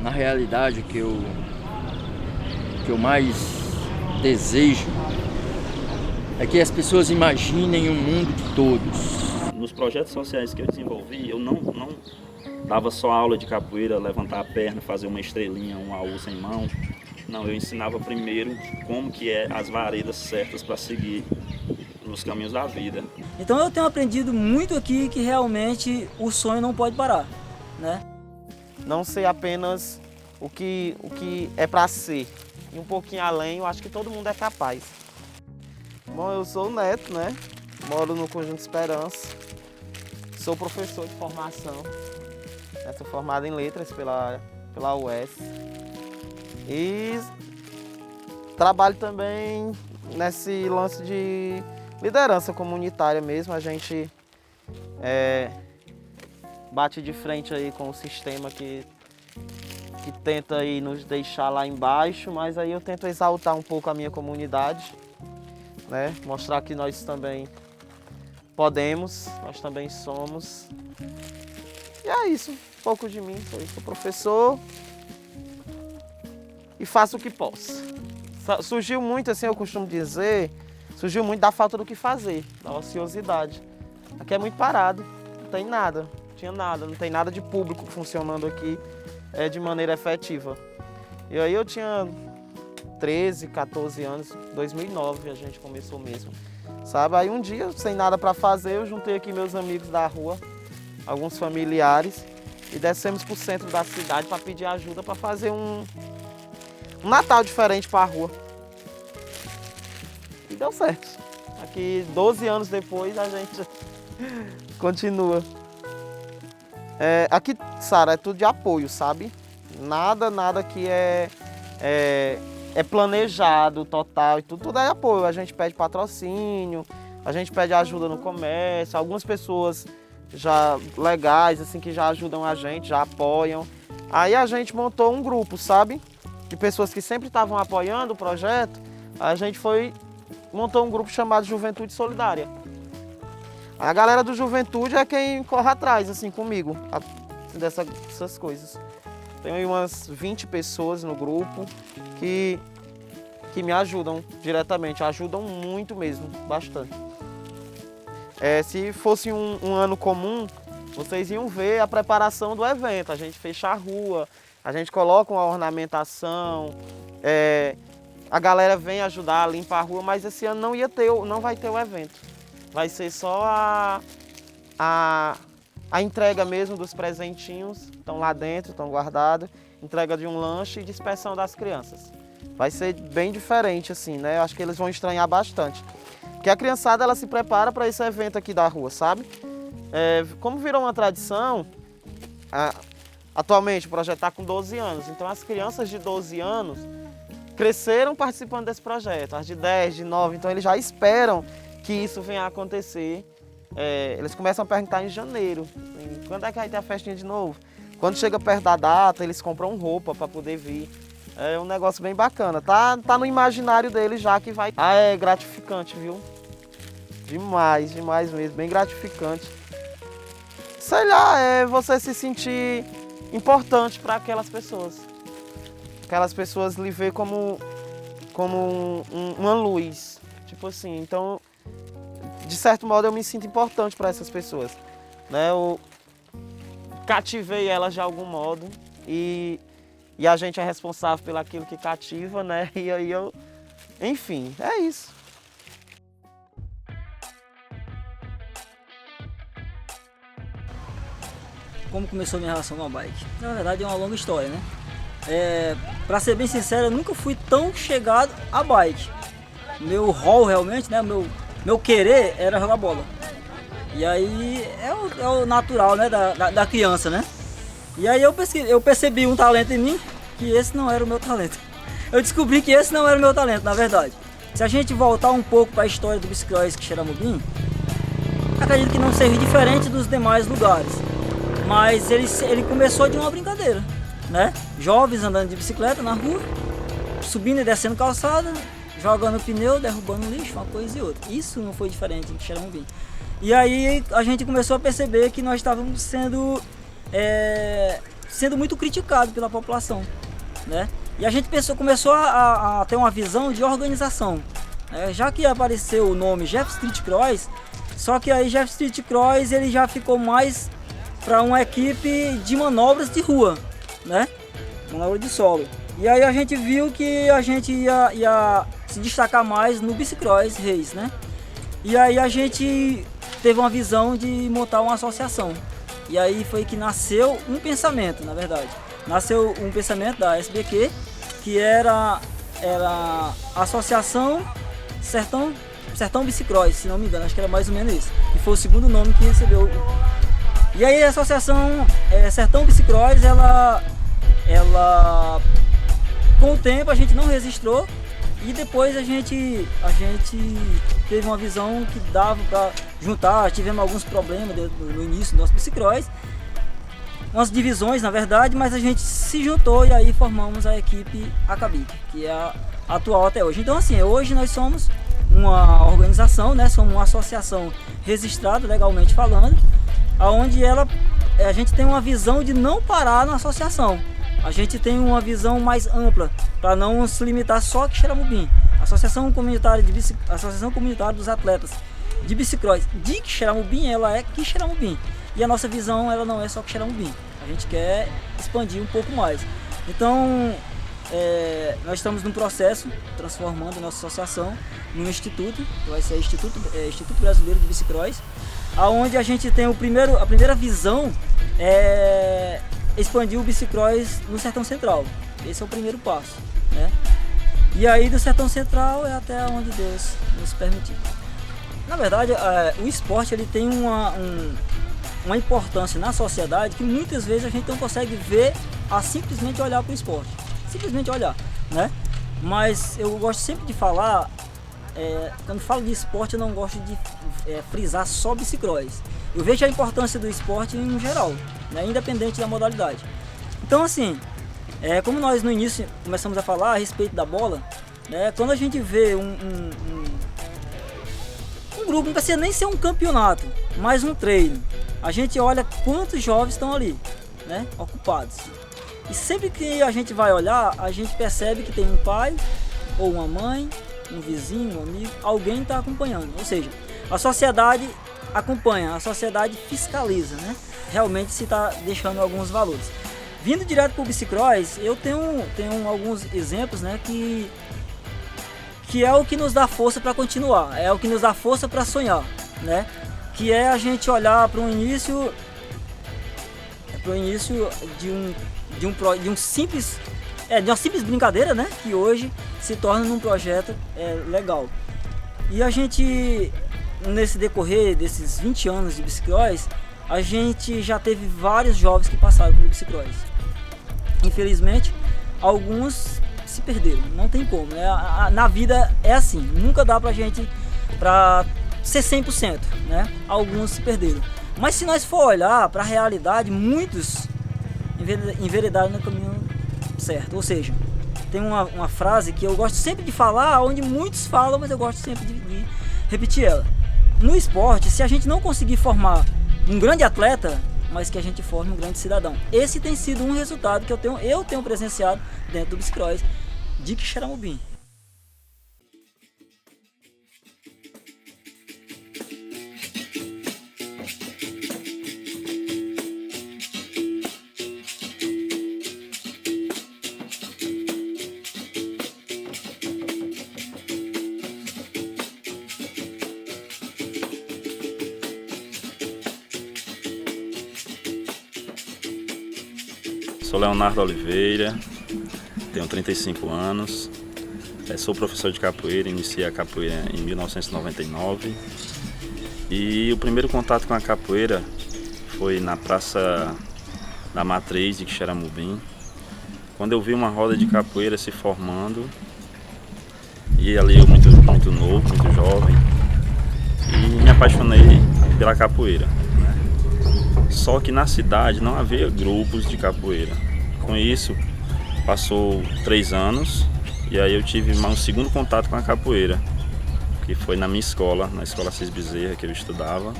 Na realidade, o que eu mais desejo é que as pessoas imaginem um mundo de todos. Nos projetos sociais que eu desenvolvi, eu não dava só aula de capoeira, levantar a perna, fazer uma estrelinha, um AU sem mão. Não, eu ensinava primeiro como que é as varedas certas para seguir nos caminhos da vida. Então eu tenho aprendido muito aqui que realmente o sonho não pode parar, né? Não ser apenas o que é para ser. E um pouquinho além, eu acho que todo mundo é capaz. Bom, eu sou o Neto, né? Moro no Conjunto Esperança. Sou professor de formação. Sou formado em letras pela UES. E trabalho também nesse lance de liderança comunitária mesmo. A gente bate de frente aí com o sistema que tenta aí nos deixar lá embaixo, mas aí eu tento exaltar um pouco a minha comunidade, né? Mostrar que nós também podemos, nós também somos. E é isso, um pouco de mim, sou professor e faço o que posso. Surgiu muito, assim, eu costumo dizer, surgiu muito da falta do que fazer, da ociosidade. Aqui é muito parado, não tem nada, não tem nada de público funcionando aqui de maneira efetiva. E aí eu tinha 13, 14 anos, 2009 a gente começou mesmo, sabe? Aí um dia, sem nada para fazer, eu juntei aqui meus amigos da rua, alguns familiares, e descemos para o centro da cidade para pedir ajuda para fazer um Natal diferente para a rua. E deu certo. Aqui, 12 anos depois, a gente continua. Aqui, Sara, é tudo de apoio, sabe? Nada que é planejado total e tudo é apoio. A gente pede patrocínio, a gente pede ajuda no comércio, algumas pessoas já legais, assim, que já ajudam a gente, já apoiam. Aí a gente montou um grupo, sabe? De pessoas que sempre estavam apoiando o projeto. A gente montou um grupo chamado Juventude Solidária. A galera do Juventude é quem corre atrás, assim, comigo, dessas coisas. Tem aí umas 20 pessoas no grupo que me ajudam diretamente, ajudam muito mesmo, bastante. Se fosse um ano comum, vocês iam ver a preparação do evento. A gente fecha a rua, a gente coloca uma ornamentação, a galera vem ajudar a limpar a rua, mas esse ano não vai ter o evento. Vai ser só a entrega mesmo dos presentinhos, estão lá dentro, estão guardados, entrega de um lanche e dispersão das crianças. Vai ser bem diferente, assim, né? Eu acho que eles vão estranhar bastante. Porque a criançada, ela se prepara para esse evento aqui da rua, sabe? Como virou uma tradição, atualmente o projeto está com 12 anos, então as crianças de 12 anos cresceram participando desse projeto, as de 10, de 9, então eles já esperam que isso venha a acontecer. Eles começam a perguntar em janeiro, quando é que vai ter a festinha de novo? Quando chega perto da data, eles compram roupa para poder vir. É um negócio bem bacana, tá no imaginário deles já que vai. É gratificante, viu? Demais mesmo, bem gratificante. Sei lá, é você se sentir importante para aquelas pessoas. Aquelas pessoas lhe ver como uma luz, tipo assim, então, de certo modo eu me sinto importante para essas pessoas, né? Eu cativei elas de algum modo e a gente é responsável pelo aquilo que cativa, né? E aí enfim, é isso. Como começou a minha relação com a bike? Na verdade é uma longa história, né? Pra ser bem sincero, eu nunca fui tão chegado à bike. Meu rol realmente, né? Meu querer era jogar bola. E aí é o natural, né? Da criança, né? E aí eu percebi um talento em mim, que esse não era o meu talento. Eu descobri que esse não era o meu talento, na verdade. Se a gente voltar um pouco para a história do bicicross Quixeramobim, acredito que não seja diferente dos demais lugares. Mas ele começou de uma brincadeira, né? Jovens andando de bicicleta na rua, subindo e descendo calçada, jogando pneu, derrubando lixo, uma coisa e outra. Isso não foi diferente em Quixeramobim. E aí a gente começou a perceber que nós estávamos sendo sendo muito criticado pela população, né? E a gente começou a ter uma visão de organização, né? Já que apareceu o nome Jeff Street Cross, só que aí Jeff Street Cross ele já ficou mais para uma equipe de manobras de rua, né? Manobra de solo. E aí a gente viu que a gente ia se destacar mais no Bicicross Race, né? E aí a gente teve uma visão de montar uma associação. E aí foi que nasceu um pensamento, na verdade. Nasceu um pensamento da SBQ, que era a Associação Sertão Bicicross, se não me engano, acho que era mais ou menos isso. E foi o segundo nome que recebeu. E aí a Associação Sertão Bicicross, ela com o tempo a gente não registrou e depois a gente teve uma visão que dava para juntar, tivemos alguns problemas no início do nosso Bicicross, umas divisões na verdade, mas a gente se juntou e aí formamos a equipe Acabic, que é a atual até hoje. Então assim, hoje nós somos uma organização, né? Somos uma associação registrada legalmente falando, onde a gente tem uma visão de não parar na associação. A gente tem uma visão mais ampla, para não se limitar só a Quixeramobim. A Associação Comunitária dos Atletas de Bicicross de Quixeramobim, ela é Quixeramobim. E a nossa visão, ela não é só Quixeramobim. A gente quer expandir um pouco mais. Então, nós estamos num processo, transformando a nossa associação num instituto, que vai ser Instituto Brasileiro de Bicicross, onde a gente tem a primeira visão expandir o Bicicross no Sertão Central. Esse é o primeiro passo, né? E aí do Sertão Central é até onde Deus nos permitir. Na verdade, o esporte ele tem uma importância na sociedade que muitas vezes a gente não consegue ver a simplesmente olhar para o esporte. Simplesmente olhar, né? Mas eu gosto sempre de falar, quando falo de esporte eu não gosto de frisar só Bicicross. Eu vejo a importância do esporte em geral, né? Independente da modalidade. Então assim, como nós no início começamos a falar a respeito da bola, né? Quando a gente vê um grupo, não precisa nem ser um campeonato, mas um treino, a gente olha quantos jovens estão ali, né? Ocupados. E sempre que a gente vai olhar, a gente percebe que tem um pai ou uma mãe, um vizinho, um amigo, alguém está acompanhando. Ou seja, a sociedade acompanha, a sociedade fiscaliza, né? Realmente se está deixando alguns valores. Vindo direto para o Bicicross, eu tenho alguns exemplos, né? Que é o que nos dá força para continuar, é o que nos dá força para sonhar, né? Que é a gente olhar para o início de uma simples brincadeira, né? Que hoje se torna num projeto legal. E a gente, nesse decorrer desses 20 anos de Bicicross, a gente já teve vários jovens que passaram pelo Bicicross. Infelizmente, alguns se perderam, não tem como, né? Na vida é assim, nunca dá pra gente ser 100%, né? Alguns se perderam. Mas se nós for olhar para a realidade, muitos enveredaram no caminho certo. Ou seja, tem uma frase que eu gosto sempre de falar, onde muitos falam, mas eu gosto sempre de repetir ela. No esporte, se a gente não conseguir formar um grande atleta, mas que a gente forme um grande cidadão. Esse tem sido um resultado que eu tenho presenciado dentro do Bicicross de Quixeramobim. Sou Leonardo Oliveira, tenho 35 anos, sou professor de capoeira, iniciei a capoeira em 1999 e o primeiro contato com a capoeira foi na Praça da Matriz de Quixeramobim, quando eu vi uma roda de capoeira se formando e ali eu muito novo, muito jovem, e me apaixonei pela capoeira. Só que na cidade não havia grupos de capoeira. Com isso, passou 3 anos e aí eu tive um segundo contato com a capoeira, que foi na minha escola, na Escola Assis Bezerra, que eu estudava.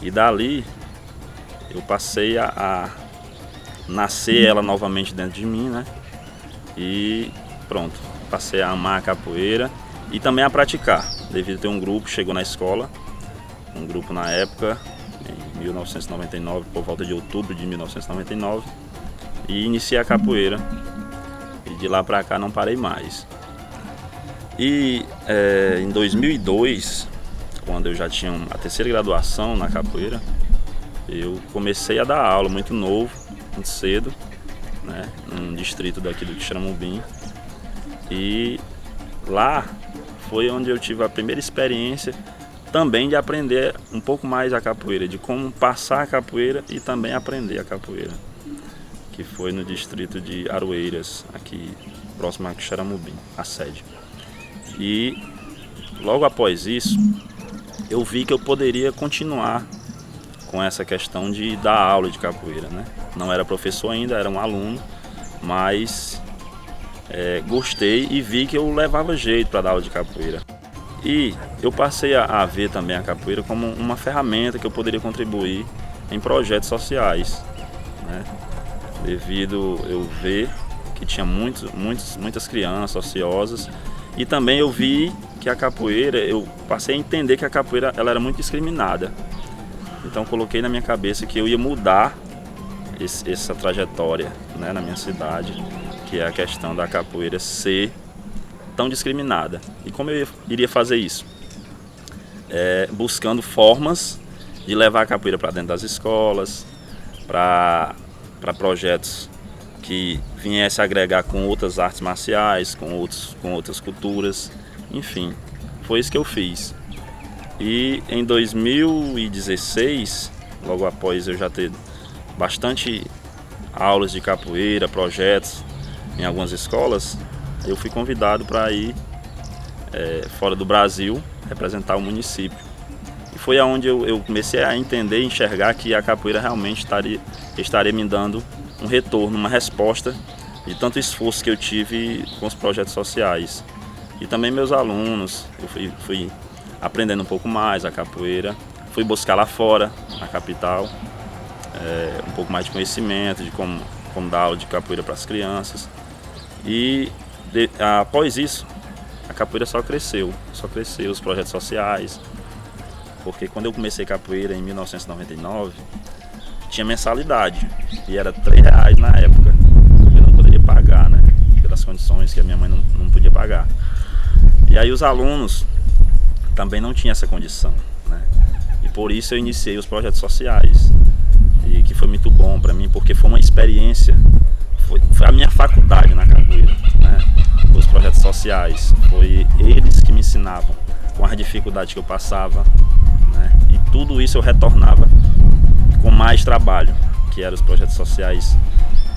E dali eu passei a nascer ela novamente dentro de mim, né? E pronto, passei a amar a capoeira e também a praticar, devido a ter um grupo, chegou na escola, um grupo na época, em 1999, por volta de outubro de 1999, e iniciei a capoeira, e de lá pra cá não parei mais. E em 2002, quando eu já tinha a terceira graduação na capoeira, eu comecei a dar aula muito novo, muito cedo, né, num distrito daqui do Quixeramobim. E lá foi onde eu tive a primeira experiência também de aprender um pouco mais a capoeira, de como passar a capoeira e também aprender a capoeira, que foi no distrito de Aroeiras, aqui próximo a Quixeramobim, a sede. E logo após isso, eu vi que eu poderia continuar com essa questão de dar aula de capoeira, né? Não era professor ainda, era um aluno, mas gostei e vi que eu levava jeito para dar aula de capoeira. E eu passei a ver também a capoeira como uma ferramenta que eu poderia contribuir em projetos sociais, né? Devido eu ver que tinha muitas crianças ociosas, e também eu vi que a capoeira, eu passei a entender que a capoeira ela era muito discriminada. Então coloquei na minha cabeça que eu ia mudar essa trajetória, né, na minha cidade, que é a questão da capoeira ser tão discriminada. E como eu iria fazer isso? Buscando formas de levar a capoeira para dentro das escolas, para projetos que viessem agregar com outras artes marciais, com outras culturas, enfim, foi isso que eu fiz. E em 2016, logo após eu já ter bastante aulas de capoeira, projetos em algumas escolas, eu fui convidado para ir fora do Brasil representar o município. E foi aonde eu comecei a entender e enxergar que a capoeira realmente estaria me dando um retorno, uma resposta de tanto esforço que eu tive com os projetos sociais. E também meus alunos, eu fui aprendendo um pouco mais a capoeira, fui buscar lá fora, na capital, um pouco mais de conhecimento de como dar aula de capoeira para as crianças. E após isso, a capoeira só cresceu os projetos sociais, porque quando eu comecei capoeira em 1999, tinha mensalidade, e era R$3 na época, eu não poderia pagar, né, pelas condições que a minha mãe não podia pagar. E aí os alunos também não tinham essa condição, né, e por isso eu iniciei os projetos sociais, e que foi muito bom para mim, porque foi uma experiência, foi a minha faculdade na capoeira, né, os projetos sociais, foi eles que me ensinavam com as dificuldades que eu passava, né, e tudo isso eu retornava com mais trabalho, que eram os projetos sociais.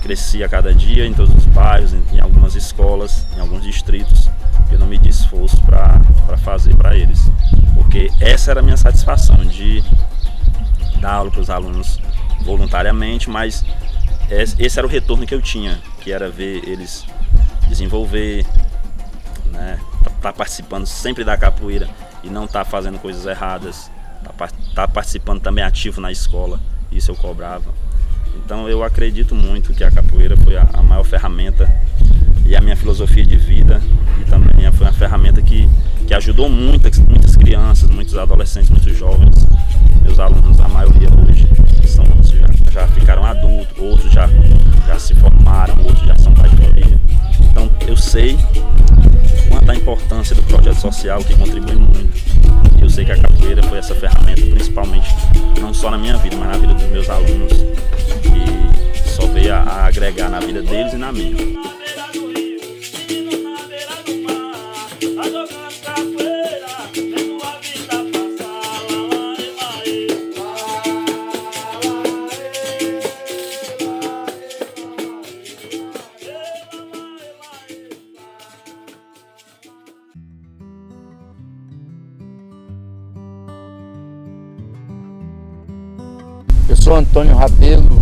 Crescia a cada dia em todos os bairros, em algumas escolas, em alguns distritos. Eu não medi esforço para fazer para eles, porque essa era a minha satisfação, de dar aula para os alunos voluntariamente, mas esse era o retorno que eu tinha, que era ver eles desenvolver, né, tá participando sempre da capoeira e não tá fazendo coisas erradas, tá participando também ativo na escola. Isso eu cobrava. Então eu acredito muito que a capoeira foi a maior ferramenta e a minha filosofia de vida, e também foi uma ferramenta que ajudou muitas crianças, muitos adolescentes, muitos jovens. Meus alunos, a maioria hoje, já ficaram adultos, outros já se formaram, outros já são pais de família. Então eu sei quanto a importância do projeto social, que contribui muito. Eu sei que a capoeira foi essa ferramenta, principalmente, não só na minha vida, mas na vida dos meus alunos, e só veio a agregar na vida deles e na minha. Eu sou Antônio Rabelo,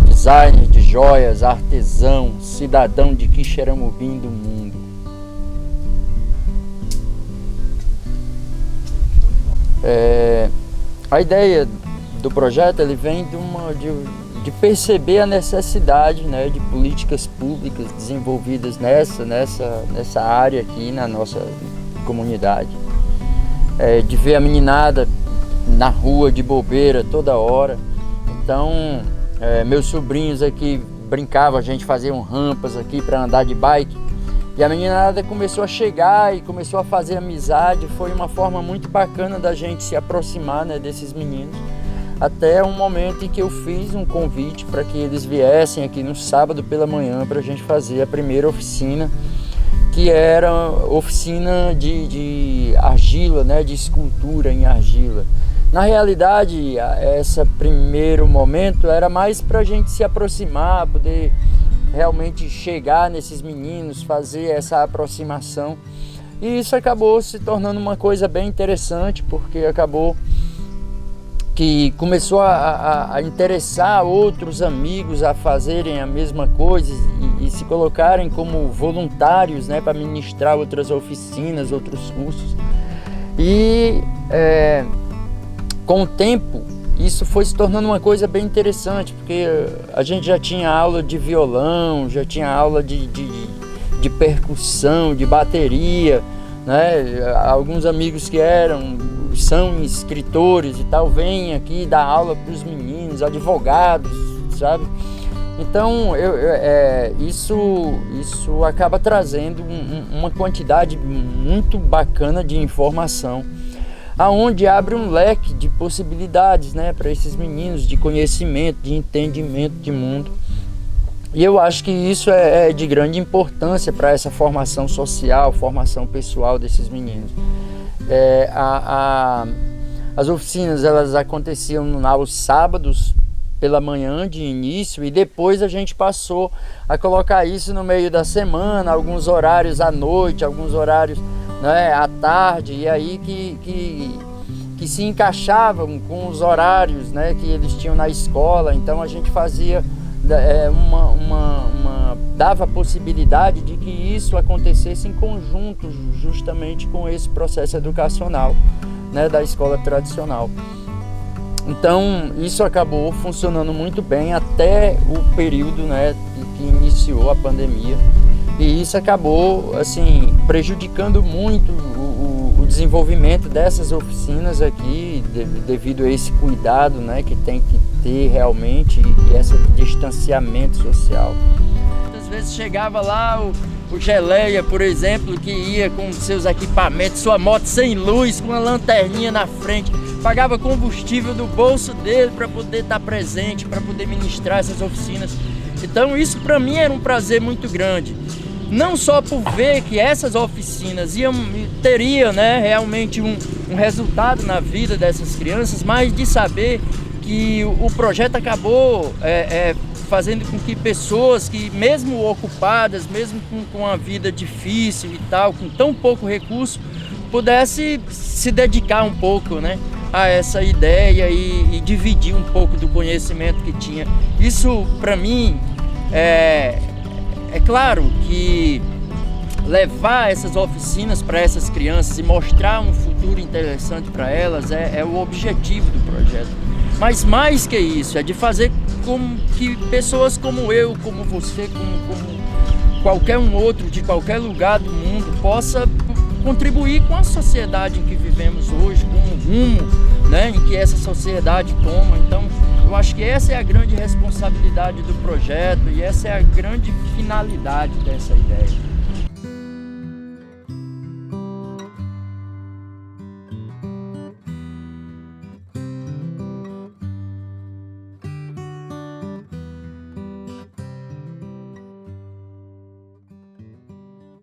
designer de joias, artesão, cidadão de Quixeramobim do mundo. A ideia do projeto ele vem de de perceber a necessidade, né, de políticas públicas desenvolvidas nessa área aqui na nossa comunidade. De ver a meninada na rua de bobeira toda hora. Então, meus sobrinhos aqui brincavam, a gente fazia rampas aqui para andar de bike. E a meninada começou a chegar e começou a fazer amizade. Foi uma forma muito bacana da gente se aproximar, né, desses meninos. Até um momento em que eu fiz um convite para que eles viessem aqui no sábado pela manhã para a gente fazer a primeira oficina, que era oficina de argila, né, de escultura em argila. Na realidade, esse primeiro momento era mais para a gente se aproximar, poder realmente chegar nesses meninos, fazer essa aproximação. E isso acabou se tornando uma coisa bem interessante, porque acabou que começou a interessar outros amigos a fazerem a mesma coisa e se colocarem como voluntários, né, para ministrar outras oficinas, outros cursos. E com o tempo isso foi se tornando uma coisa bem interessante, porque a gente já tinha aula de violão, já tinha aula de percussão, de bateria, né? Alguns amigos que são escritores e tal, vêm aqui dar aula para os meninos, advogados, sabe? Então isso acaba trazendo uma quantidade muito bacana de informação, aonde abre um leque de possibilidades, né, para esses meninos, de conhecimento, de entendimento de mundo. E eu acho que isso é de grande importância para essa formação social, formação pessoal desses meninos. As oficinas, elas aconteciam aos sábados pela manhã de início, e depois a gente passou a colocar isso no meio da semana, alguns horários à noite, alguns horários, né, à tarde, e aí que se encaixavam com os horários, né, que eles tinham na escola. Então a gente fazia dava a possibilidade de que isso acontecesse em conjunto justamente com esse processo educacional, né, da escola tradicional. Então isso acabou funcionando muito bem até o período, né, que iniciou a pandemia, e isso acabou assim prejudicando muito o desenvolvimimento dessas oficinas aqui, devido a esse cuidado, né, que tem que ter realmente, e esse distanciamento social. Às vezes chegava lá o Geleia, por exemplo, que ia com seus equipamentos, sua moto sem luz, com uma lanterninha na frente, pagava combustível do bolso dele para poder estar presente, para poder ministrar essas oficinas. Então isso para mim era um prazer muito grande. Não só por ver que essas oficinas teriam, né, realmente um resultado na vida dessas crianças, mas de saber que o projeto acabou fazendo com que pessoas que, mesmo ocupadas, mesmo com a vida difícil e tal, com tão pouco recurso, pudesse se dedicar um pouco, né, a essa ideia e dividir um pouco do conhecimento que tinha. Isso para mim é claro que levar essas oficinas para essas crianças e mostrar um futuro interessante para elas é o objetivo do projeto. Mas mais que isso, é de fazer com que pessoas como eu, como você, como qualquer um outro de qualquer lugar do mundo possa contribuir com a sociedade em que vivemos hoje, com o rumo, né, em que essa sociedade toma. Então eu acho que essa é a grande responsabilidade do projeto e essa é a grande finalidade dessa ideia.